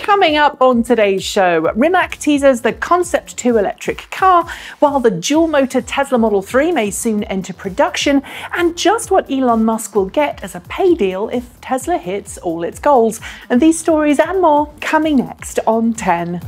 Coming up on today's show, Rimac teases the Concept 2 electric car, while the dual-motor Tesla Model 3 may soon enter production, and just what Elon Musk will get as a pay deal if Tesla hits all its goals. And these stories and more coming next on 10.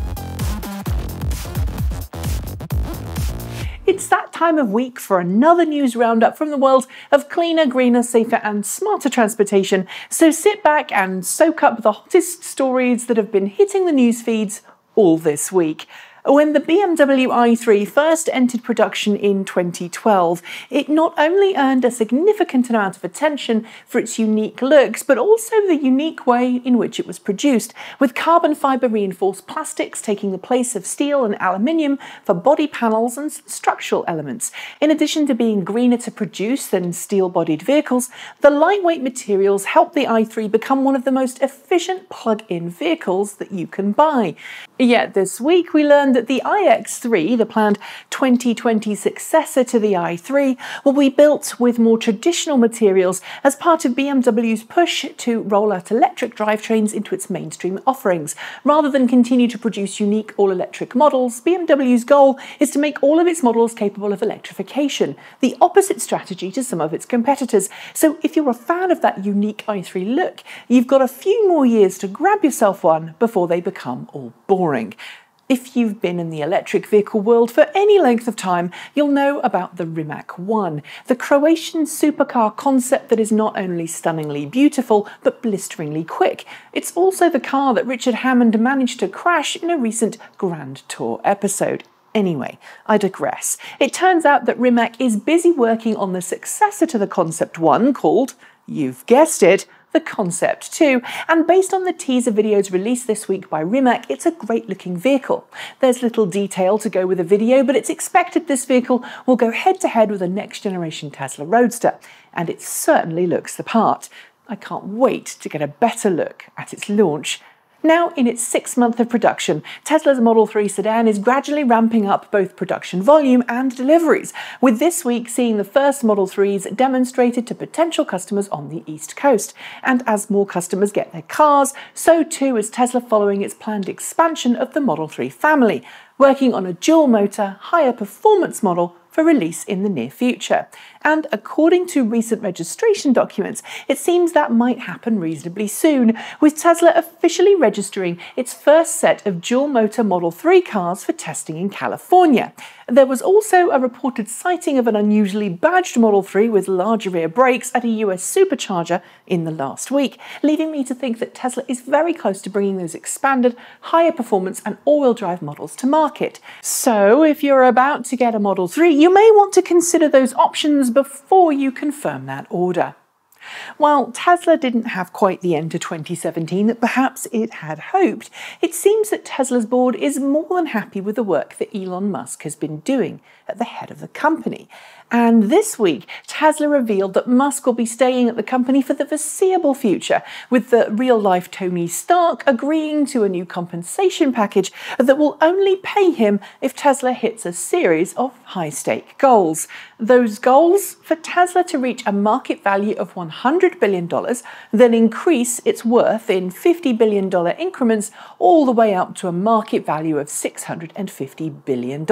It's that time of week for another news roundup from the world of cleaner, greener, safer and smarter transportation. So sit back and soak up the hottest stories that have been hitting the news feeds all this week. When the BMW i3 first entered production in 2012, it not only earned a significant amount of attention for its unique looks, but also the unique way in which it was produced, with carbon fibre reinforced plastics taking the place of steel and aluminium for body panels and structural elements. In addition to being greener to produce than steel-bodied vehicles, the lightweight materials help the i3 become one of the most efficient plug-in vehicles that you can buy. Yet this week we learned that the iX3, the planned 2020 successor to the i3, will be built with more traditional materials as part of BMW's push to roll out electric drivetrains into its mainstream offerings. Rather than continue to produce unique all-electric models, BMW's goal is to make all of its models capable of electrification, the opposite strategy to some of its competitors. So if you're a fan of that unique i3 look, you've got a few more years to grab yourself one before they become all boring. If you've been in the electric vehicle world for any length of time, you'll know about the Rimac 1, the Croatian supercar concept that is not only stunningly beautiful, but blisteringly quick. It's also the car that Richard Hammond managed to crash in a recent Grand Tour episode. Anyway, I digress. It turns out that Rimac is busy working on the successor to the Concept 1 called, you've guessed it, the Concept 2, and based on the teaser videos released this week by Rimac, it's a great-looking vehicle. There's little detail to go with the video, but it's expected this vehicle will go head-to-head with a next-generation Tesla Roadster, and it certainly looks the part. I can't wait to get a better look at its launch. Now in its 6th month of production, Tesla's Model 3 sedan is gradually ramping up both production volume and deliveries, with this week seeing the first Model 3s demonstrated to potential customers on the East Coast. And as more customers get their cars, so too is Tesla following its planned expansion of the Model 3 family, working on a dual-motor, higher performance model for release in the near future. And according to recent registration documents, it seems that might happen reasonably soon, with Tesla officially registering its first set of dual-motor Model 3 cars for testing in California. There was also a reported sighting of an unusually badged Model 3 with larger rear brakes at a US supercharger in the last week, leaving me to think that Tesla is very close to bringing those expanded, higher performance and all-wheel drive models to market. So if you're about to get a Model 3, you may want to consider those options before you confirm that order. While Tesla didn't have quite the end to 2017 that perhaps it had hoped, it seems that Tesla's board is more than happy with the work that Elon Musk has been doing at the head of the company. And this week, Tesla revealed that Musk will be staying at the company for the foreseeable future, with the real-life Tony Stark agreeing to a new compensation package that will only pay him if Tesla hits a series of high-stake goals. Those goals? For Tesla to reach a market value of $100 billion, then increase its worth in $50 billion increments all the way up to a market value of $650 billion.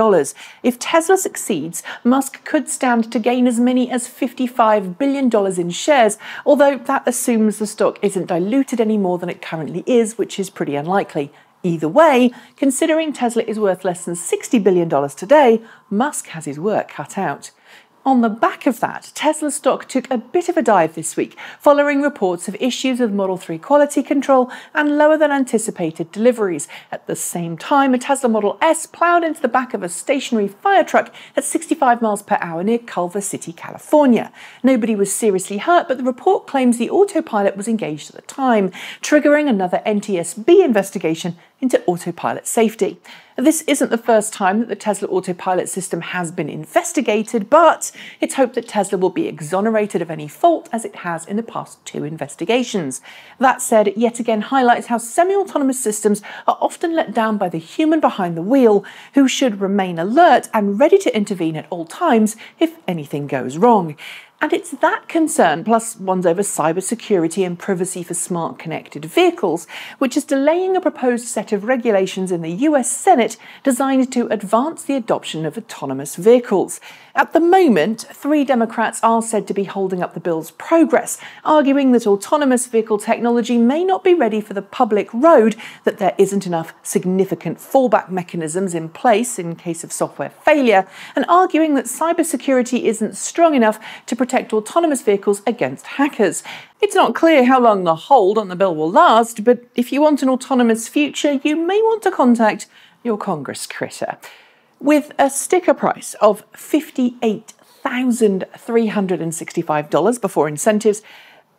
If Tesla succeeds, Musk could stand to gain as many as $55 billion in shares, although that assumes the stock isn't diluted any more than it currently is, which is pretty unlikely. Either way, considering Tesla is worth less than $60 billion today, Musk has his work cut out. On the back of that, Tesla stock took a bit of a dive this week, following reports of issues with Model 3 quality control and lower than anticipated deliveries. At the same time, a Tesla Model S ploughed into the back of a stationary fire truck at 65 miles per hour near Culver City, California. Nobody was seriously hurt, but the report claims the autopilot was engaged at the time, triggering another NTSB investigation into autopilot safety. This isn't the first time that the Tesla autopilot system has been investigated, but it's hoped that Tesla will be exonerated of any fault as it has in the past 2 investigations. That said, it yet again highlights how semi-autonomous systems are often let down by the human behind the wheel, who should remain alert and ready to intervene at all times if anything goes wrong. And it's that concern, plus ones over cybersecurity and privacy for smart connected vehicles, which is delaying a proposed set of regulations in the US Senate designed to advance the adoption of autonomous vehicles. At the moment, 3 Democrats are said to be holding up the bill's progress, arguing that autonomous vehicle technology may not be ready for the public road, that there isn't enough significant fallback mechanisms in place in case of software failure, and arguing that cybersecurity isn't strong enough to protect autonomous vehicles against hackers. It's not clear how long the hold on the bill will last, but if you want an autonomous future, you may want to contact your Congress critter. With a sticker price of $58,365 before incentives,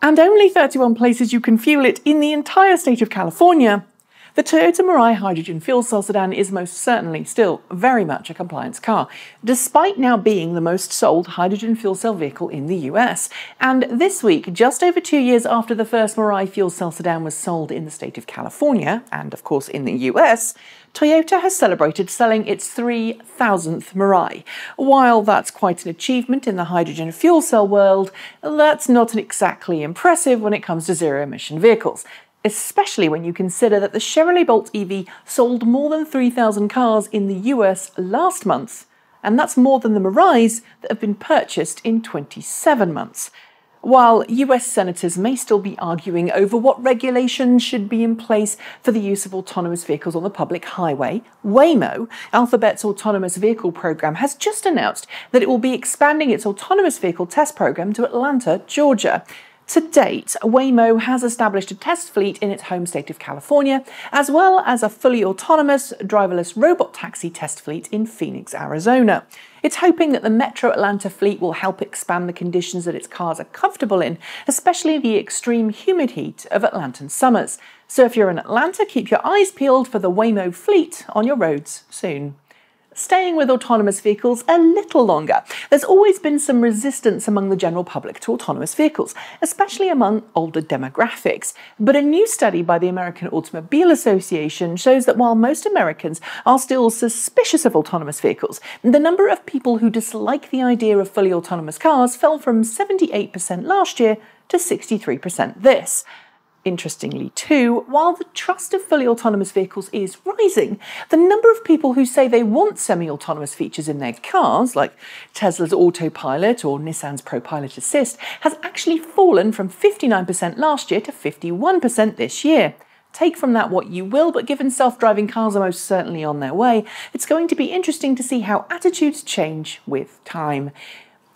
and only 31 places you can fuel it in the entire state of California, the Toyota Mirai hydrogen fuel cell sedan is most certainly still very much a compliance car, despite now being the most sold hydrogen fuel cell vehicle in the US. And this week, just over 2 years after the first Mirai fuel cell sedan was sold in the state of California, and of course in the US, Toyota has celebrated selling its 3,000th Mirai. While that's quite an achievement in the hydrogen fuel cell world, that's not exactly impressive when it comes to zero-emission vehicles, especially when you consider that the Chevrolet Bolt EV sold more than 3,000 cars in the US last month, and that's more than the Mirais that have been purchased in 27 months. While US senators may still be arguing over what regulations should be in place for the use of autonomous vehicles on the public highway, Waymo, Alphabet's autonomous vehicle program, has just announced that it will be expanding its autonomous vehicle test program to Atlanta, Georgia. To date, Waymo has established a test fleet in its home state of California, as well as a fully autonomous, driverless robot taxi test fleet in Phoenix, Arizona. It's hoping that the Metro Atlanta fleet will help expand the conditions that its cars are comfortable in, especially the extreme humid heat of Atlantan summers. So if you're in Atlanta, keep your eyes peeled for the Waymo fleet on your roads soon. Staying with autonomous vehicles a little longer, there's always been some resistance among the general public to autonomous vehicles, especially among older demographics. But a new study by the American Automobile Association shows that while most Americans are still suspicious of autonomous vehicles, the number of people who dislike the idea of fully autonomous cars fell from 78% last year to 63% this. Interestingly too, while the trust of fully autonomous vehicles is rising, the number of people who say they want semi-autonomous features in their cars, like Tesla's Autopilot or Nissan's ProPilot Assist, has actually fallen from 59% last year to 51% this year. Take from that what you will, but given self-driving cars are most certainly on their way, it's going to be interesting to see how attitudes change with time.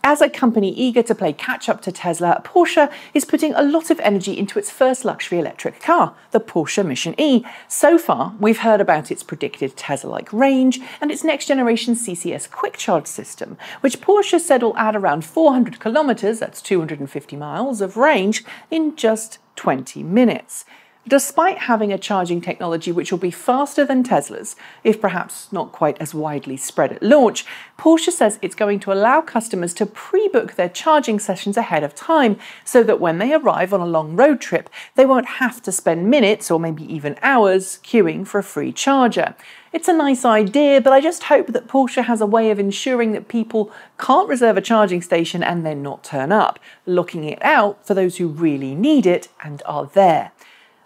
As a company eager to play catch-up to Tesla, Porsche is putting a lot of energy into its first luxury electric car, the Porsche Mission E. So far, we've heard about its predicted Tesla-like range and its next-generation CCS quick charge system, which Porsche said will add around 400 kilometers, that's 250 miles, of range in just 20 minutes. Despite having a charging technology which will be faster than Tesla's, if perhaps not quite as widely spread at launch, Porsche says it's going to allow customers to pre-book their charging sessions ahead of time so that when they arrive on a long road trip, they won't have to spend minutes or maybe even hours queuing for a free charger. It's a nice idea, but I just hope that Porsche has a way of ensuring that people can't reserve a charging station and then not turn up, locking it out for those who really need it and are there.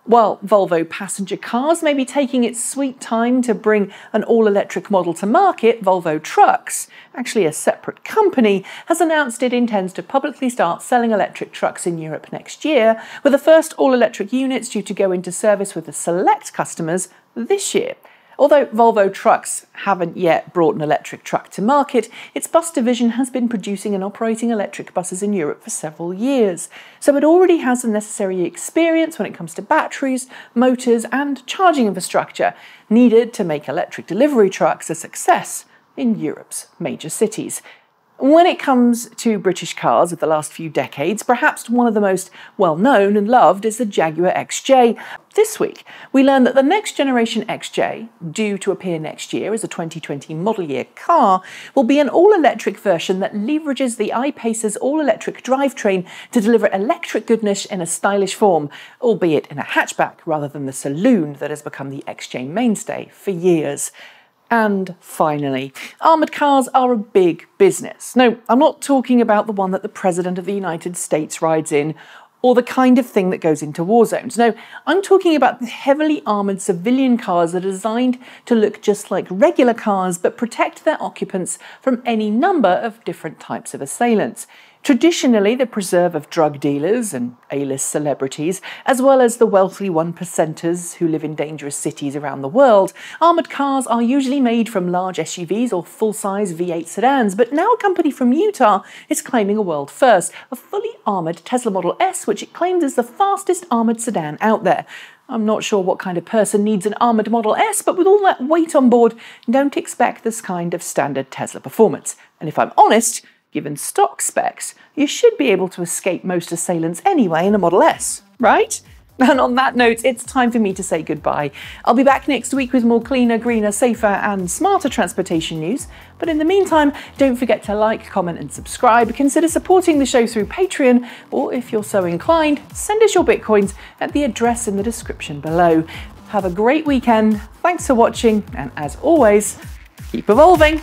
While Volvo Passenger Cars may be taking its sweet time to bring an all-electric model to market, Volvo Trucks, actually a separate company, has announced it intends to publicly start selling electric trucks in Europe next year, with the first all-electric units due to go into service with the select customers this year. Although Volvo Trucks haven't yet brought an electric truck to market, its bus division has been producing and operating electric buses in Europe for several years, so it already has the necessary experience when it comes to batteries, motors and charging infrastructure needed to make electric delivery trucks a success in Europe's major cities. When it comes to British cars of the last few decades, perhaps one of the most well-known and loved is the Jaguar XJ. This week, we learned that the next generation XJ, due to appear next year as a 2020 model year car, will be an all-electric version that leverages the I-Pacer's all-electric drivetrain to deliver electric goodness in a stylish form, albeit in a hatchback rather than the saloon that has become the XJ mainstay for years. And finally, armoured cars are a big business. No, I'm not talking about the one that the President of the United States rides in, or the kind of thing that goes into war zones. No, I'm talking about the heavily armoured civilian cars that are designed to look just like regular cars but protect their occupants from any number of different types of assailants. Traditionally the preserve of drug dealers and A-list celebrities, as well as the wealthy 1%ers who live in dangerous cities around the world, armoured cars are usually made from large SUVs or full-size V8 sedans, but now a company from Utah is claiming a world first, a fully armoured Tesla Model S, which it claims is the fastest armoured sedan out there. I'm not sure what kind of person needs an armoured Model S, but with all that weight on board, don't expect this kind of standard Tesla performance. And if I'm honest, given stock specs, you should be able to escape most assailants anyway in a Model S, right? And on that note, it's time for me to say goodbye. I'll be back next week with more cleaner, greener, safer and smarter transportation news. But in the meantime, don't forget to like, comment and subscribe. Consider supporting the show through Patreon, or if you're so inclined, send us your Bitcoins at the address in the description below. Have a great weekend, thanks for watching, and as always, keep evolving.